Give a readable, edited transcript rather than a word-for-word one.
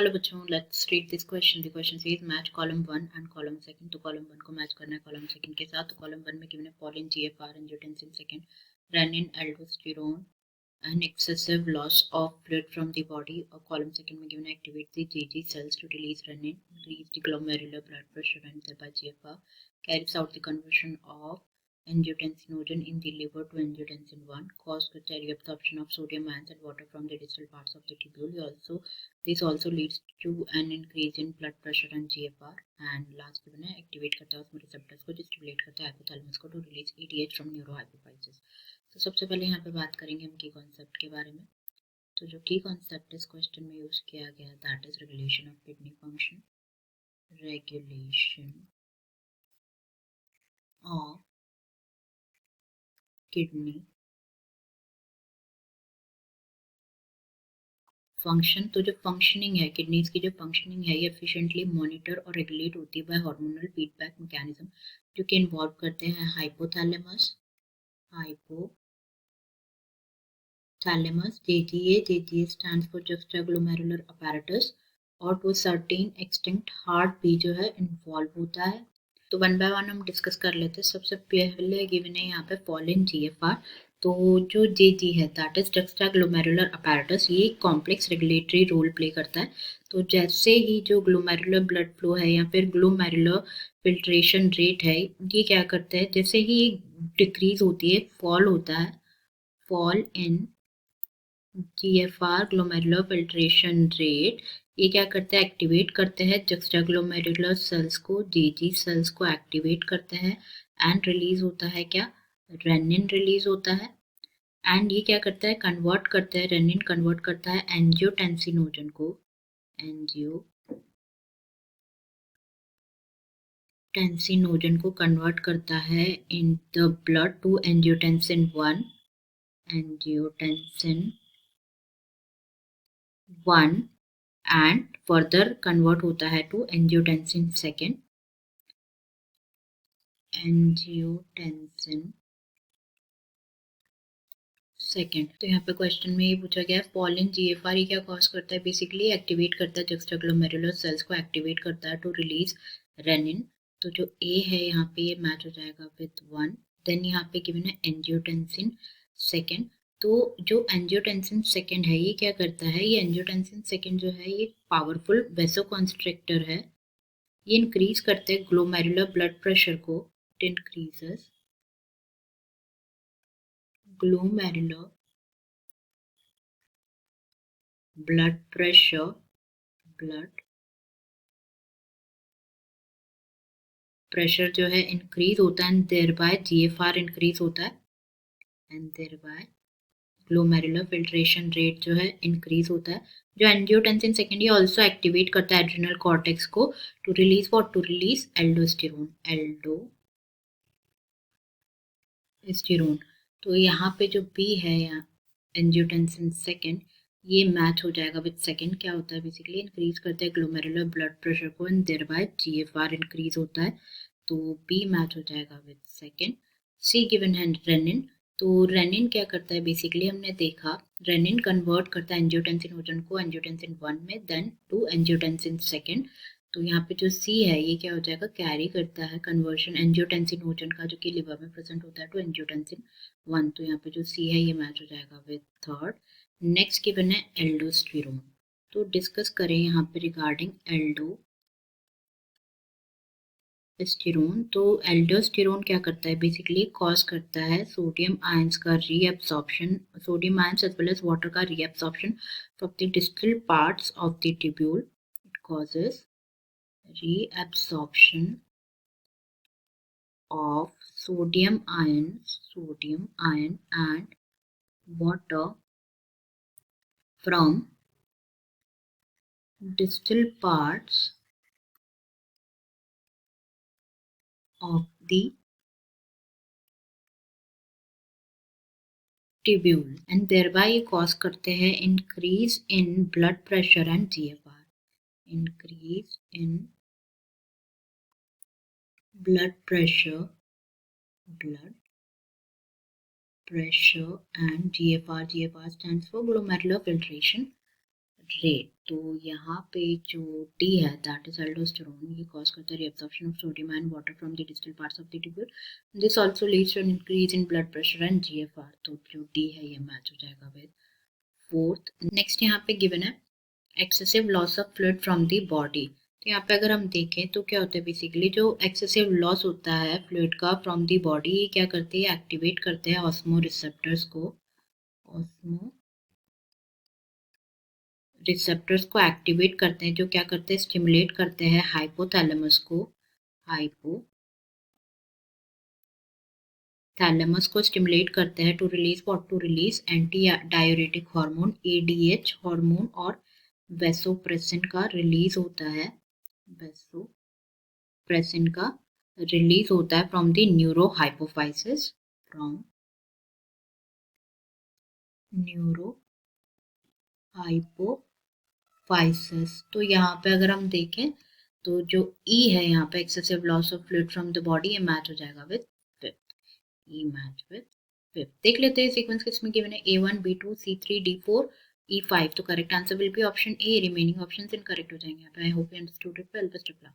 Hello बच्चों, let's read this question. The question says match column 1 and column second. तो column 1 को match करना है कॉलम सेकंड के साथ। तो कॉलम 1 में गिवन है fall in GFR angiotensin second, renin, aldosterone and excessive loss of blood from the body. Or column second में given activate the GG cells to release renin, increase the glomerular blood pressure and thereby GFR, carries out the conversion of angiotensinogen in the liver to angiotensin 1, cause the reabsorption of sodium ions and water from the distal parts of the tubule. This also leads to an increase in blood pressure and GFR. And last given है activate करता है उसमें receptors को, जो stimulate करता है hypothalamus को to release ETH from neurohypophysis. तो सबसे पहले यहाँ पे बात करेंगे हम की कॉन्सेप्ट के बारे में। तो जो की कॉन्सेप्ट इस क्वेश्चन में यूज किया गया that is regulation of kidney function, regulation of kidney function. तो जो फंक्शनिंग है किडनीज की, जो फंक्शनिंग है ये एफिशिएंटली मॉनिटर और रेगुलेट होती है बाय हार्मोनल फीडबैक मैकेनिज्म, जो कि इन्वॉल्व करते हैं hypothalamus, JGA stands for juxtaglomerular apparatus, और टू सर्टेन एक्सटेंट हार्ट भी जो है इन्वॉल्व होता है। तो वन बाय वन हम डिस्कस कर लेते हैं। सबसे पहले गिवन है यहाँ पे पॉलिन जीएफआर। तो जो जेजी है दैट इज juxtaglomerular apparatus, ये कॉम्प्लेक्स रेगुलेटरी रोल प्ले करता है। तो जैसे ही जो ग्लोमेरुलर ब्लड फ्लो है या फिर ग्लोमेरुलर फिल्ट्रेशन रेट है, ये क्या करता है, जैसे ही डिक्रीज होती है, फॉल होता है, fall in GFR glomerular filtration rate, ये क्या करते हैं, एक्टिवेट करते हैं जुक्स्टाग्लोमेरुलर सेल्स को, जीजी सेल्स को एक्टिवेट करते हैं एंड रिलीज होता है क्या, रेनिन रिलीज होता है। एंड ये क्या करता है, कन्वर्ट करता है, रेनिन कन्वर्ट करता है एंजियोटेंसिनोजन को, एंजियोटेंसिनोजन को कन्वर्ट करता है in the blood to angiotensin 1, angiotensin 1 and further convert होता है टू एंजियोटेंसिन सेकेंड, तो यहाँ पे क्वेश्चन में ये पूछा गया है पॉलिन जीएफआर ये क्या कॉज करता है, बेसिकली एक्टिवेट करता है जुक्स्टाग्लोमेरुलर सेल्स को, एक्टिवेट करता है टू रिलीज रेनिन। तो जो ए है यहाँ पे ये मैच हो जाएगा विथ 1। देन यहाँ पे गिवन है एंजियोटेंसिन सेकेंड। तो जो एंजियोटेंसिन सेकेंड है ये क्या करता है, ये एंजियोटेंसिन सेकेंड जो है ये पावरफुल वेसोकॉन्स्ट्रिक्टर है, ये इंक्रीज करते हैं ग्लोमेरुलर ब्लड प्रेशर को, it increases glomerular blood pressure, blood pressure जो है इंक्रीज होता है एंड देयरबाय जीएफआर इंक्रीज होता है and thereby glomerular filtration rate जो है इंक्रीज होता है। जो एंजियोटेंसिन सेकेंड ये ऑल्सो एक्टिवेट करता है एड्रिनल कॉर्टेक्स को to release what, to release aldosterone, aldosterone. तो यहाँ पे जो बी है यहाँ एंजियोटेंसिन सेकेंड, ये मैच हो जाएगा विद सेकेंड। क्या होता है, बेसिकली इंक्रीज करता है ग्लोमेरुलर ब्लड प्रेशर को एंड देयरबाय जीएफआर इंक्रीज होता है। तो बी मैच हो जाएगा विद सेकेंड। सी गिवन है रेनिन। तो रेनिन क्या करता है, बेसिकली हमने देखा रेनिन कन्वर्ट करता है एंजियोटेंसिनोजन को एंजियोटेंसिन 1 में, देन टू एंजियोटेंसिन सेकेंड। तो यहाँ पे जो सी है ये क्या हो जाएगा, कैरी करता है कन्वर्शन एंजियोटेंसिनोजन का जो कि लिवर में प्रेजेंट होता है टू एंजियोटेंसिन 1। तो यहाँ पे जो सी है ये मैच हो जाएगा विद थर्ड। नेक्स्ट गिवन है एल्डोस्टेरोन। तो डिस्कस करें यहाँ पे रिगार्डिंग एल्डोस्टेरोन। तो एल्डोस्टेरोन क्या करता है, बेसिकली कॉज करता है सोडियम आयंस का reabsorption, sodium ions as well as water का reabsorption from the distal parts of the tubule. It causes reabsorption of sodium ion and water from distal parts of the tubule and thereby cause करते हैं increase in blood pressure and GFR, increase in blood pressure and GFR stands for glomerular filtration रेट। तो यहाँ पे जो D है that is aldosterone, ये cause करता है reabsorption of sodium and water from the distal parts of the tubule. This also leads to an increase in blood pressure and GFR. तो जो डी है ये मैच हो जाएगा विद फोर्थ। नेक्स्ट यहाँ पे गिवन है excessive loss of fluid from the body. तो यहाँ पे अगर हम देखें तो क्या होता है, बेसिकली जो एक्सेसिव लॉस होता है फ्लूइड का फ्रॉम द बॉडी, क्या करती है, एक्टिवेट करते हैं ऑस्मो रिसेप्टर्स को। ऑस्मो रिसेप्टर्स को एक्टिवेट करते हैं, जो क्या करते हैं, स्टिमुलेट करते हैं हाइपोथैलेमस को। हाइपोथैलेमस को स्टिमुलेट करते हैं to release what, to release anti diuretic hormone ADH hormone, और वेसोप्रेसिन का रिलीज होता है। वेसोप्रेसिन का रिलीज होता है from the neuro hypophysis, from neuro hypophysis. तो यहाँ पे अगर हम देखें तो जो ई है यहाँ पे excessive loss of fluid from the body, ये मैच हो जाएगा with fifth. E match with fifth. देख लेते हैं सीक्वेंस किसमें गिवन है, A1 B2 C3 D4 E5। तो correct answer will be option A, remaining options incorrect हो जाएंगे। I hope you understood it well. Best of luck.